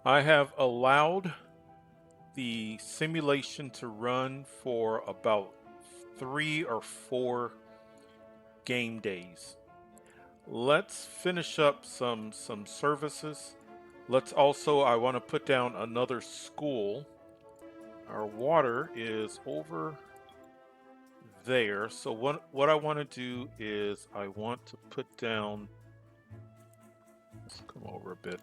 I have allowed the simulation to run for about 3 or 4 game days. Let's finish up some services. Let's also I want to put down another school. Our water is over there. So what I want to do is I want to put down, let's come over a bit.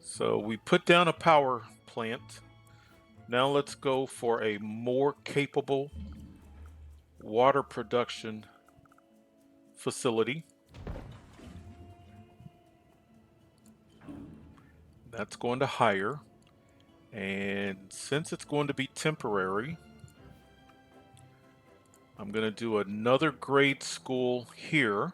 So we put down a power plant. Now let's go for a more capable water production facility. That's going to hire. And since it's going to be temporary, I'm going to do another grade school here.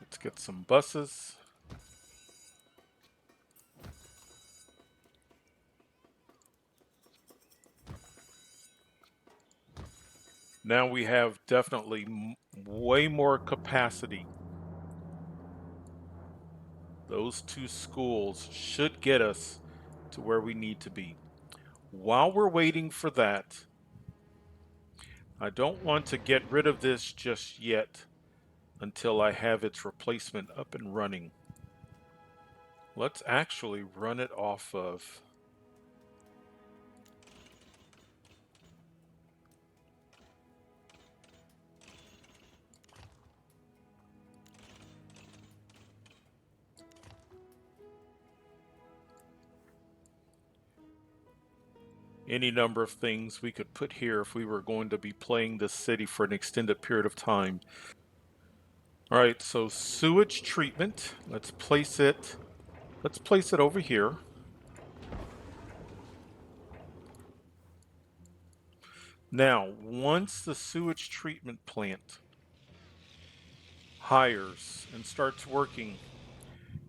Let's get some buses. Now we have definitely way more capacity. Those 2 schools should get us to where we need to be. While we're waiting for that, I don't want to get rid of this just yet until I have its replacement up and running. Let's actually run it off of any number of things we could put here if we were going to be playing this city for an extended period of time. All right, so sewage treatment, let's place it over here. Now, once the sewage treatment plant hires and starts working,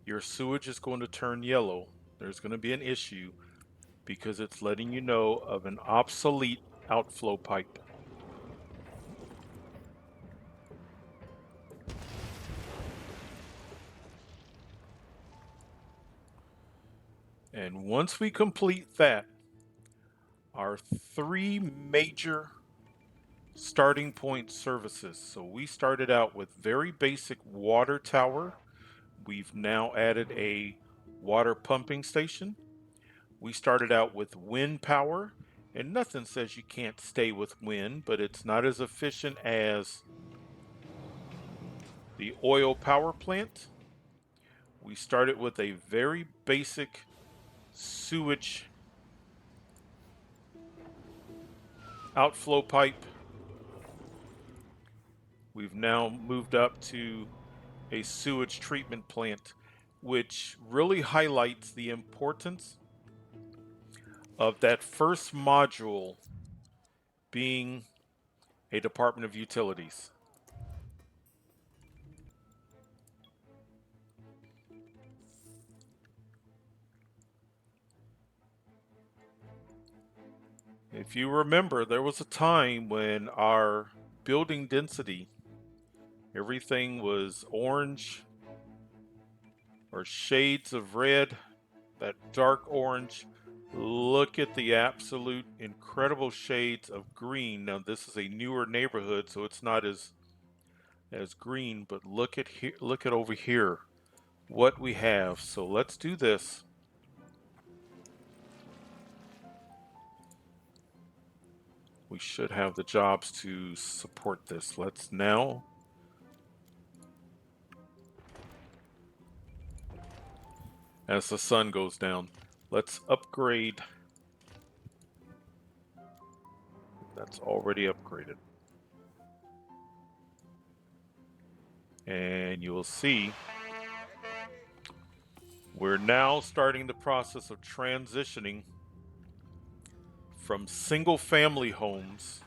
your sewage is going to turn yellow. There's going to be an issue because it's letting you know of an obsolete outflow pipe. And once we complete that, our 3 major starting point services. So we started out with very basic water tower. We've now added a water pumping station. We started out with wind power, and nothing says you can't stay with wind, but it's not as efficient as the oil power plant. We started with a very basic sewage outflow pipe. We've now moved up to a sewage treatment plant, which really highlights the importance of that first module being a Department of Utilities. If you remember, there was a time when our building density, everything was orange or shades of red, that dark orange. Look at the absolute incredible shades of green. Now this is a newer neighborhood, so it's not as green, but look at here, look at over here what we have. So let's do this. We should have the jobs to support this. Let's now, as the sun goes down, let's upgrade. That's already upgraded. And you will see we're now starting the process of transitioning from single family homes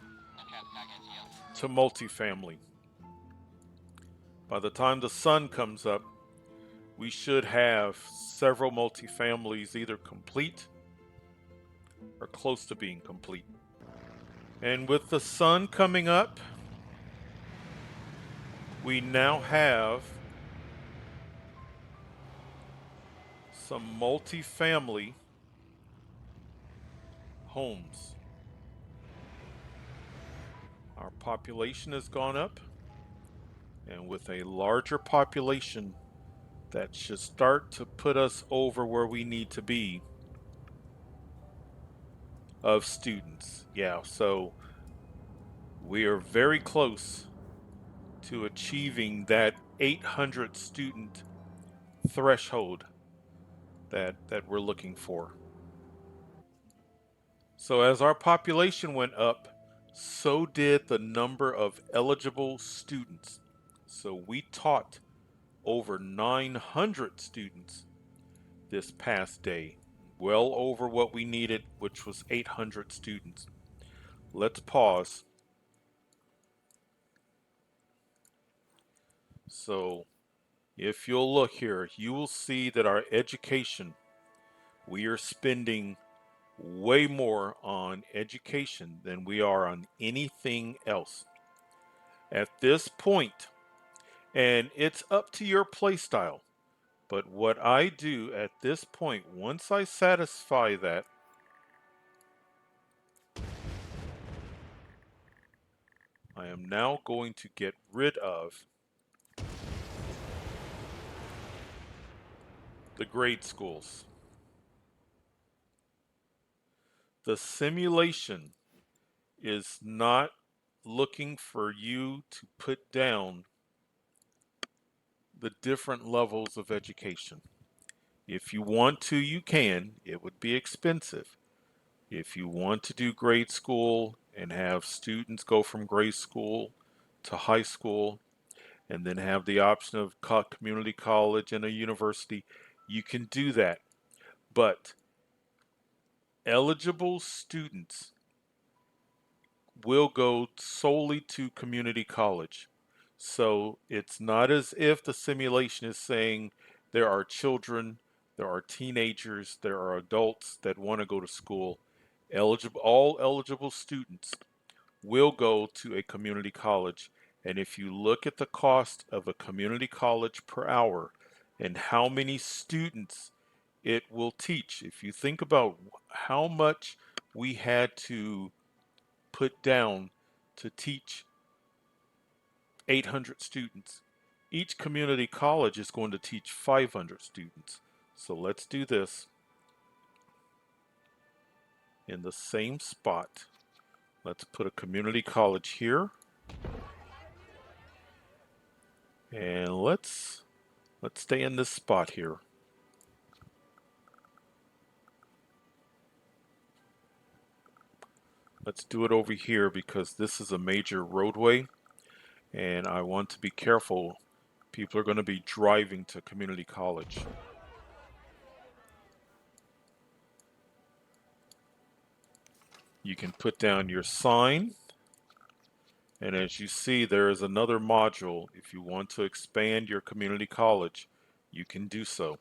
to multifamily. By the time the sun comes up, we should have several multifamilies either complete or close to being complete. And with the sun coming up, we now have some multifamily homes. Our population has gone up, and with a larger population, that should start to put us over where we need to be of students. Yeah, so we are very close to achieving that 800 student threshold that we're looking for. So as our population went up, so did the number of eligible students. So we taught over 900 students this past day, well over what we needed, which was 800 students. Let's pause. So if you'll look here, you will see that our education, we are spending way more on education than we are on anything else. At this point, and it's up to your play style, but what I do at this point, once I satisfy that, I am now going to get rid of the grade schools. The simulation is not looking for you to put down the different levels of education. If you want to, you can. It would be expensive. If you want to do grade school and have students go from grade school to high school and then have the option of community college and a university, you can do that. But eligible students will go solely to community college. So it's not as if the simulation is saying there are children, there are teenagers, there are adults that want to go to school. All eligible students will go to a community college. And if you look at the cost of a community college per hour and how many students it will teach, if you think about how much we had to put down to teach 800 students, each community college is going to teach 500 students. So let's do this in the same spot. Let's put a community college here. And let's stay in this spot here. Let's do it over here because this is a major roadway and I want to be careful. People are going to be driving to community college. You can put down your sign, and as you see, there is another module. If you want to expand your community college, you can do so.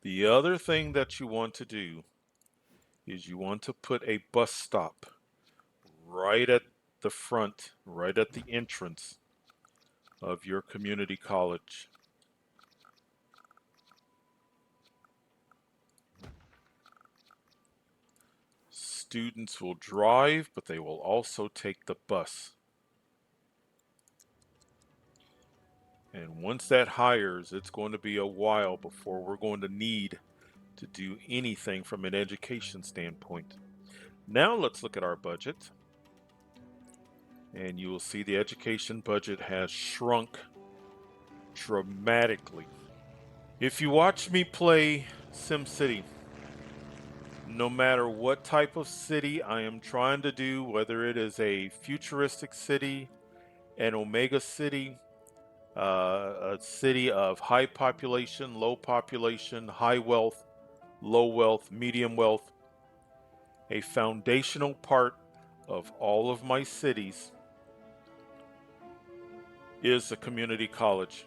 The other thing that you want to do is you want to put a bus stop right at the front, right at the entrance of your community college. Students will drive, but they will also take the bus. And once that hires, it's going to be a while before we're going to need to do anything from an education standpoint. Now let's look at our budget. And you will see the education budget has shrunk dramatically. If you watch me play SimCity, no matter what type of city I am trying to do, whether it is a futuristic city, an Omega city, A city of high population, low population, high wealth, low wealth, medium wealth. A foundational part of all of my cities is a community college.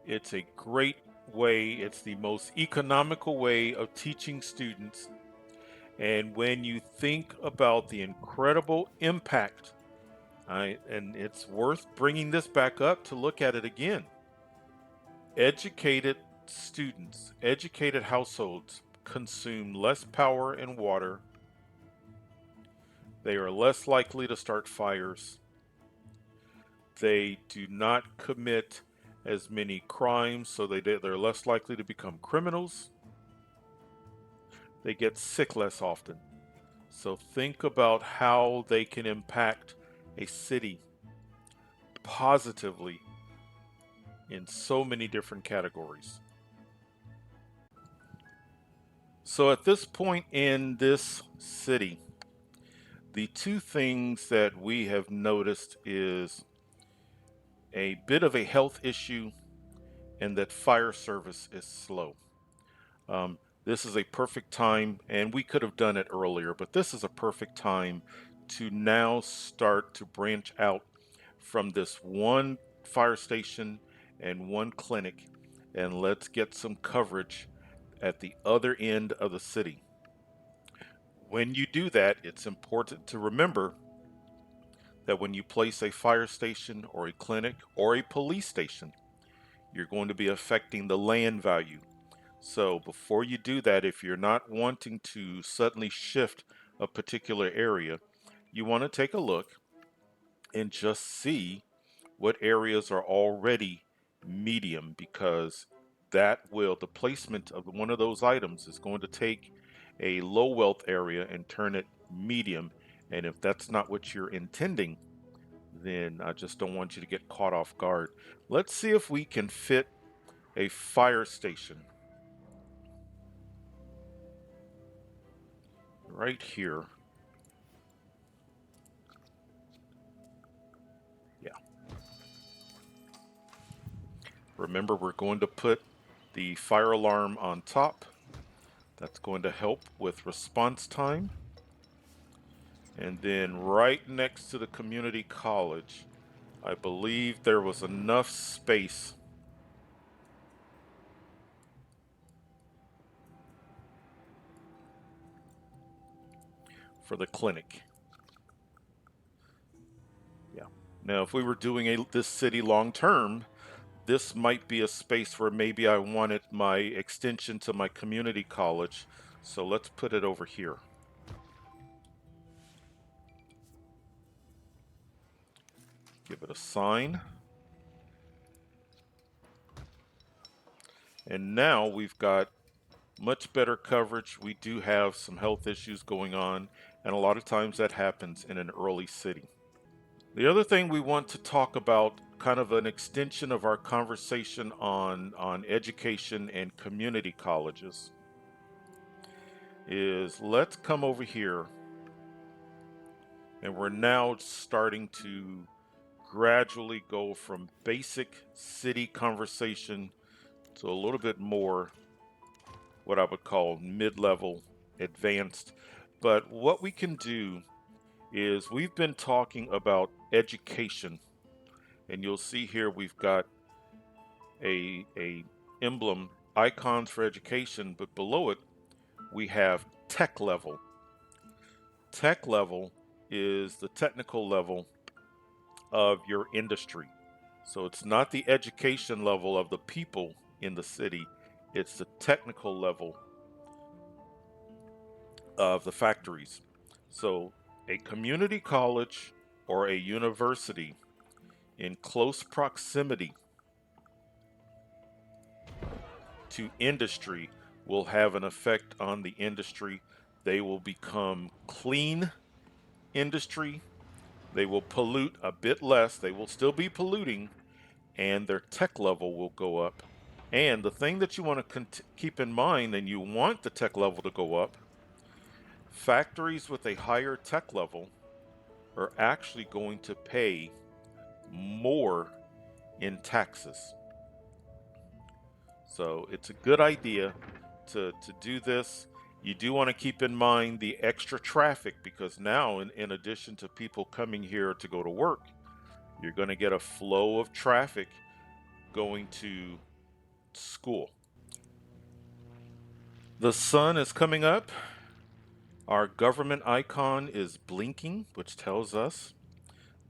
It's a great way, it's the most economical way of teaching students. And when you think about the incredible impact, and it's worth bringing this back up to look at it again. Educated students, educated households consume less power and water. They are less likely to start fires. They do not commit as many crimes, so they're less likely to become criminals. They get sick less often. So think about how they can impact a city positively in so many different categories. So at this point in this city, the two things that we have noticed is a bit of a health issue and that fire service is slow. This is a perfect time, and we could have done it earlier, but this is a perfect time to now start to branch out from this one fire station and one clinic, and let's get some coverage at the other end of the city. When you do that, it's important to remember that when you place a fire station or a clinic or a police station, you're going to be affecting the land value. So before you do that, if you're not wanting to suddenly shift a particular area, you want to take a look and just see what areas are already medium, because the placement of one of those items is going to take a low wealth area and turn it medium. And if that's not what you're intending, then I just don't want you to get caught off guard. Let's see if we can fit a fire station right here. Yeah. Remember, we're going to put the fire alarm on top. That's going to help with response time. And then right next to the community college, I believe there was enough space for the clinic. Yeah. Now, if we were doing this city long term, this might be a space where maybe I wanted my extension to my community college. So let's put it over here. Give it a sign. And now we've got much better coverage. We do have some health issues going on, and a lot of times that happens in an early city. The other thing we want to talk about, kind of an extension of our conversation on education and community colleges, is let's come over here, and we're now starting to gradually go from basic city conversation to a little bit more what I would call mid-level, advanced. But what we can do is we've been talking about education, and you'll see here we've got a emblem, icons for education, but below it we have tech level. Tech level is the technical level of your industry. So it's not the education level of the people in the city, it's the technical level of the factories. So a community college or a university in close proximity to industry will have an effect on the industry. They will become clean industry. They will pollute a bit less. They will still be polluting, and their tech level will go up. And the thing that you want to keep in mind, and you want the tech level to go up, factories with a higher tech level are actually going to pay more in taxes. So it's a good idea to do this. You do want to keep in mind the extra traffic because now, in addition to people coming here to go to work, you're going to get a flow of traffic going to school. The sun is coming up. Our government icon is blinking, which tells us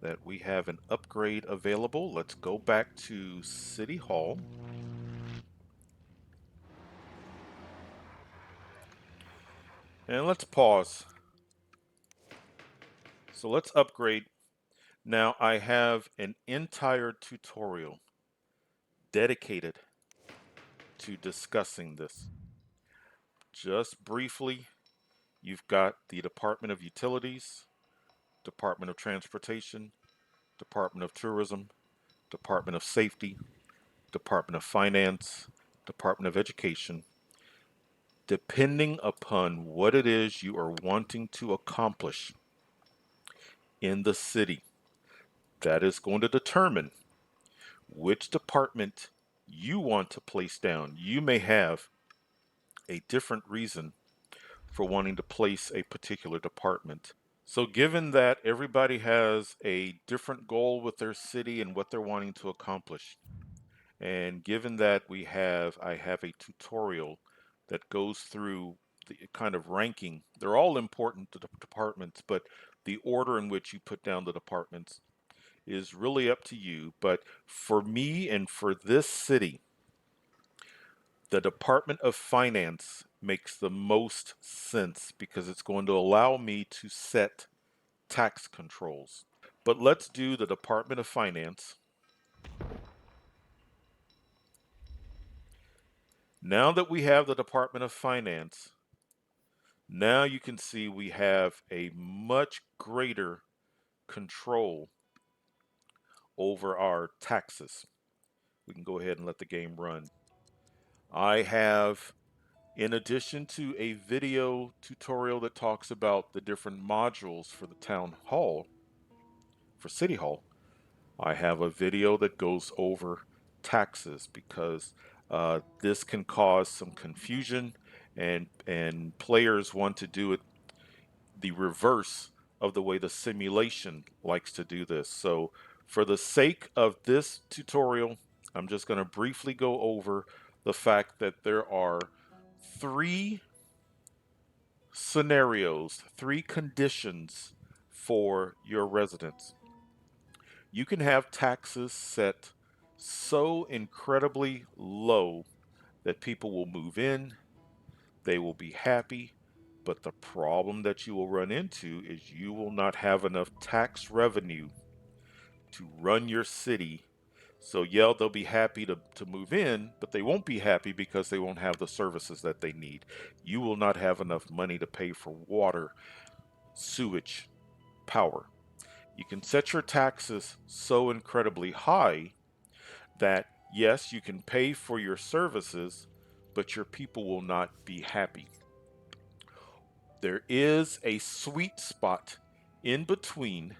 that we have an upgrade available. Let's go back to City Hall. And let's pause. So let's upgrade. Now I have an entire tutorial dedicated to discussing this. Just briefly, you've got the Department of Utilities, Department of Transportation, Department of Tourism, Department of Safety, Department of Finance, Department of Education. Depending upon what it is you are wanting to accomplish in the city, that is going to determine which department you want to place down. You may have a different reason for wanting to place a particular department. So given that everybody has a different goal with their city and what they're wanting to accomplish, and given that I have a tutorial that goes through the kind of ranking, they're all important to the departments, but the order in which you put down the departments is really up to you. But for me and for this city, the Department of Finance makes the most sense because it's going to allow me to set tax controls. But let's do the Department of Finance. Now that we have the Department of Finance, now you can see we have a much greater control over our taxes. We can go ahead and let the game run. I have, in addition to a video tutorial that talks about the different modules for the town hall, for City Hall, I have a video that goes over taxes because this can cause some confusion and players want to do it the reverse of the way the simulation likes to do this. So for the sake of this tutorial, I'm just going to briefly go over the fact that there are three scenarios, three conditions for your residents. You can have taxes set so incredibly low that people will move in, they will be happy, but the problem that you will run into is you will not have enough tax revenue to run your city. So, yeah, they'll be happy to move in, but they won't be happy because they won't have the services that they need. You will not have enough money to pay for water, sewage, power. You can set your taxes so incredibly high that, yes, you can pay for your services, but your people will not be happy. There is a sweet spot in between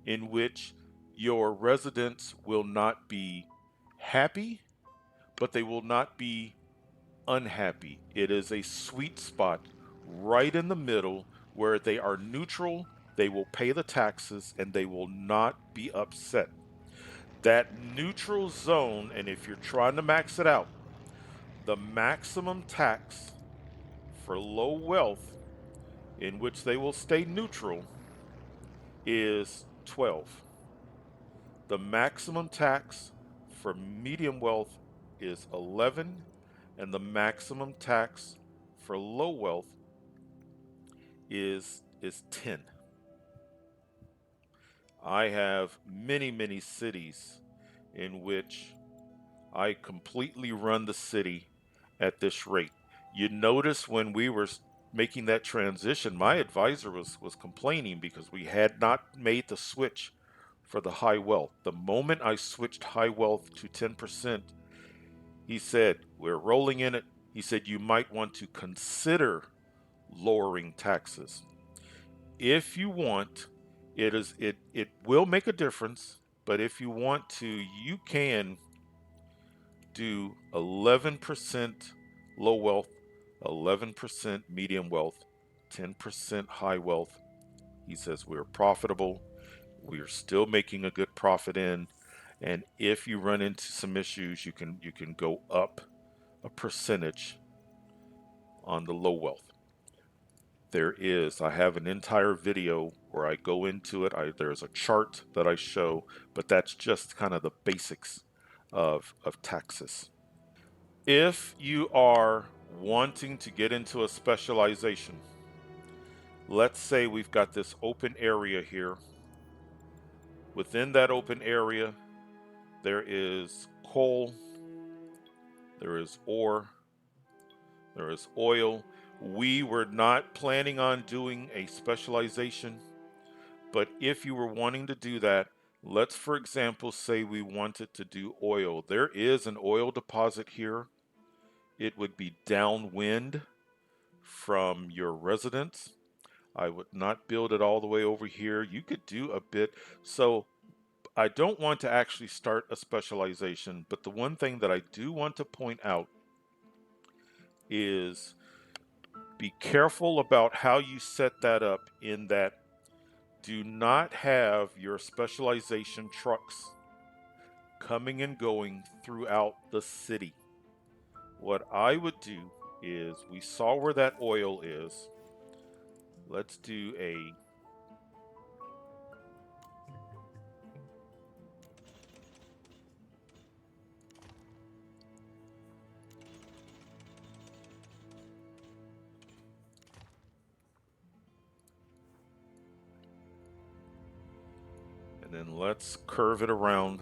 in which your residents will not be happy, but they will not be unhappy. It is a sweet spot right in the middle where they are neutral, they will pay the taxes, and they will not be upset. That neutral zone, and if you're trying to max it out, the maximum tax for low wealth in which they will stay neutral is 12. The maximum tax for medium wealth is 11, and the maximum tax for low wealth is 10. I have many cities in which I completely run the city at this rate. You notice when we were making that transition, my advisor was complaining because we had not made the switch for the high wealth. The moment I switched high wealth to 10%, he said, we're rolling in it. He said, you might want to consider lowering taxes. If you want, it will make a difference. But if you want to, you can do 11% low wealth, 11% medium wealth, 10% high wealth. He says we're profitable. We are still making a good profit in, and if you run into some issues, you can go up a percentage on the low wealth. I have an entire video where I go into it. There's a chart that I show, but that's just kind of the basics of taxes. If you are wanting to get into a specialization, let's say we've got this open area here. Within that open area, there is coal, there is ore, there is oil. We were not planning on doing a specialization, but if you were wanting to do that, let's, for example, say we wanted to do oil. There is an oil deposit here. It would be downwind from your residence. I would not build it all the way over here. You could do a bit. So I don't want to actually start a specialization, but the one thing that I do want to point out is be careful about how you set that up, in that do not have your specialization trucks coming and going throughout the city. What I would do is, we saw where that oil is. Let's do a and then let's curve it around.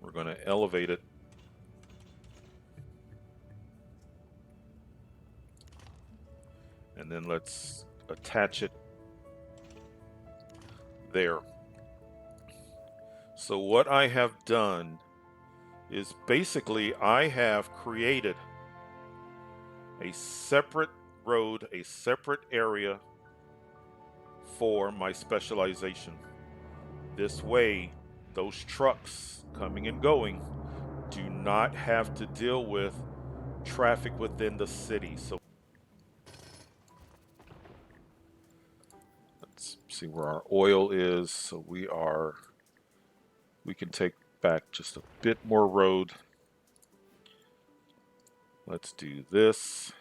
We're going to elevate it. And then let's attach it there. So what I have done is basically I have created a separate road, a separate area for my specialization. This way, those trucks coming and going do not have to deal with traffic within the city. So let's see where our oil is. So we can take back just a bit more road. Let's do this.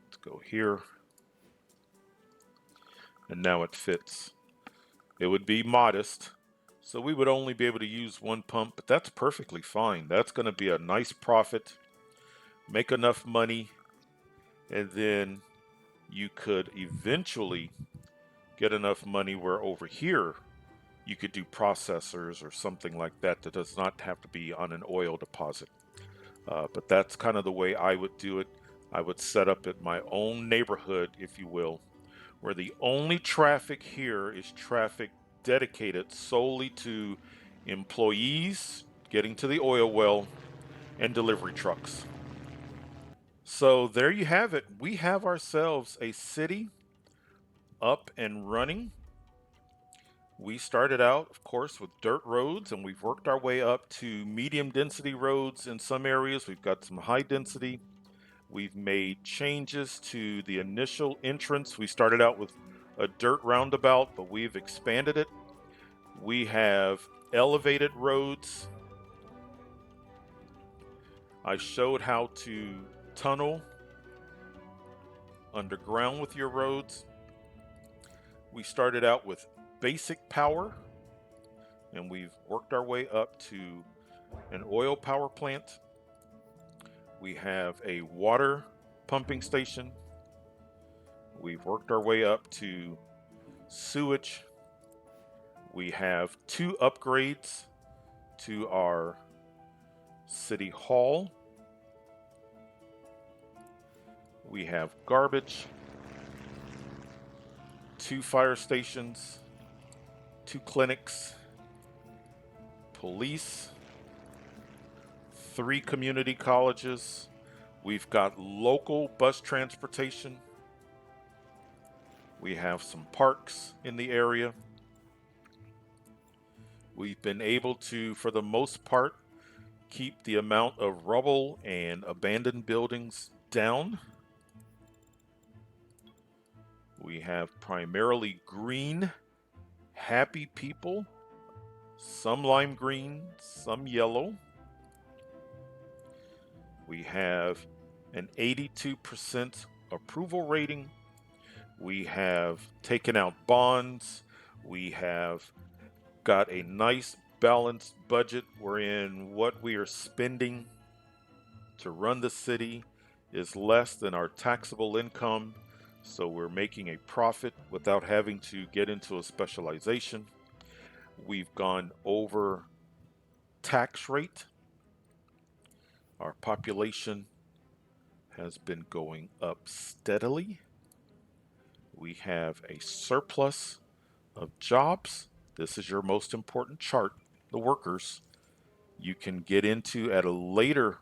Let's go here. And now it fits. It would be modest, so we would only be able to use one pump, but that's perfectly fine. That's going to be a nice profit, make enough money, and then you could eventually get enough money where over here you could do processors or something like that that does not have to be on an oil deposit. But that's kind of the way I would do it. I would set up at my own neighborhood, if you will, where the only traffic here is traffic dedicated solely to employees getting to the oil well and delivery trucks. So there you have it. We have ourselves a city up and running. We started out, of course, with dirt roads, and we've worked our way up to medium density roads in some areas. We've got some high density. We've made changes to the initial entrance. We started out with a dirt roundabout, but we've expanded it. We have elevated roads. I showed how to tunnel underground with your roads. We started out with basic power, and we've worked our way up to an oil power plant. We have a water pumping station. We've worked our way up to sewage. We have 2 upgrades to our city hall. We have garbage, 2 fire stations, 2 clinics, police, 3 community colleges. We've got local bus transportation. We have some parks in the area. We've been able to, for the most part, keep the amount of rubble and abandoned buildings down. We have primarily green, happy people, some lime green, some yellow. We have an 82% approval rating. We have taken out bonds. We have got a nice balanced budget wherein what we are spending to run the city is less than our taxable income. So we're making a profit without having to get into a specialization. We've gone over tax rate. Our population has been going up steadily. We have a surplus of jobs. This is your most important chart, the workers. You can get into at a later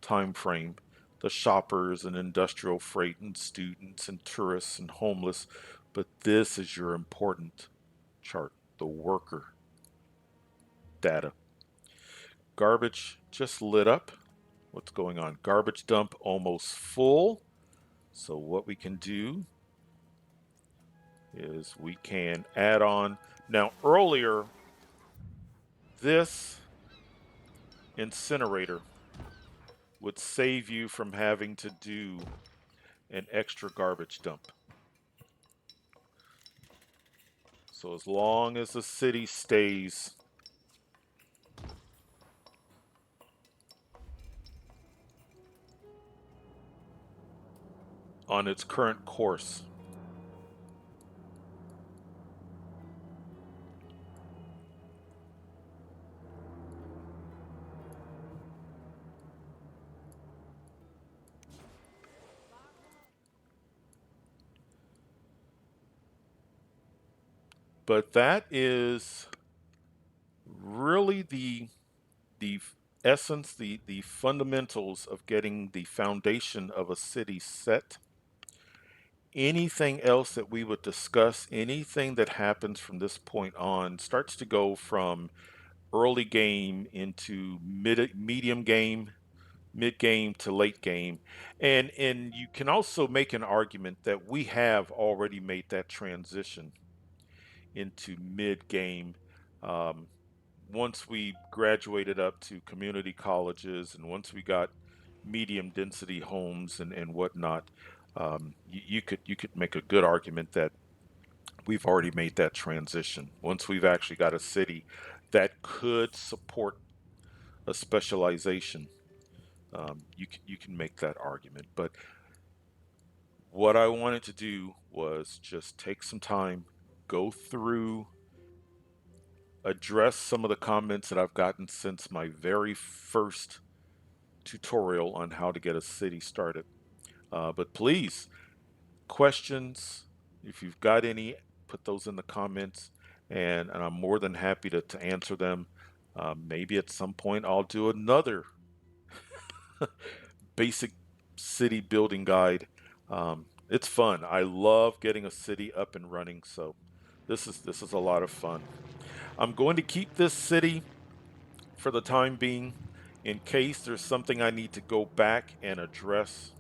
time frame the shoppers and industrial freight and students and tourists and homeless, but this is your important chart, the worker data. Garbage just lit up. What's going on? Garbage dump almost full. So what we can do is we can add on. Now earlier, this incinerator would save you from having to do an extra garbage dump. So as long as the city stays on its current course, but that is really the essence, the fundamentals of getting the foundation of a city set. Anything else that we would discuss, anything that happens from this point on, starts to go from early game into medium game, mid game to late game. And you can also make an argument that we have already made that transition into mid game. Um, Once we graduated up to community colleges and once we got medium density homes and whatnot, you could make a good argument that we've already made that transition. Once we've actually got a city that could support a specialization, you can make that argument. But what I wanted to do was just take some time, go through, address some of the comments that I've gotten since my very first tutorial on how to get a city started. But please, questions, if you've got any, put those in the comments, and I'm more than happy to answer them. Maybe at some point I'll do another basic city building guide. It's fun. I love getting a city up and running, so this is a lot of fun. I'm going to keep this city for the time being in case there's something I need to go back and address.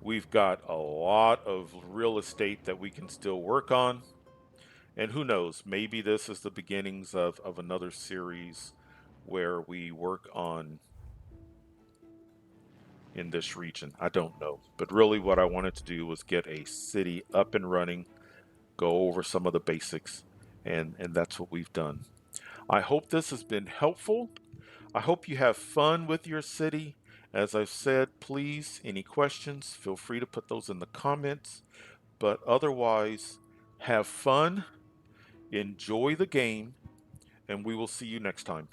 We've got a lot of real estate that we can still work on. And who knows, maybe this is the beginnings of another series where we work on in this region. I don't know. But really what I wanted to do was get a city up and running, go over some of the basics, and that's what we've done. I hope this has been helpful. I hope you have fun with your city. As I've said, please, any questions, feel free to put those in the comments. But otherwise, have fun, enjoy the game, and we will see you next time.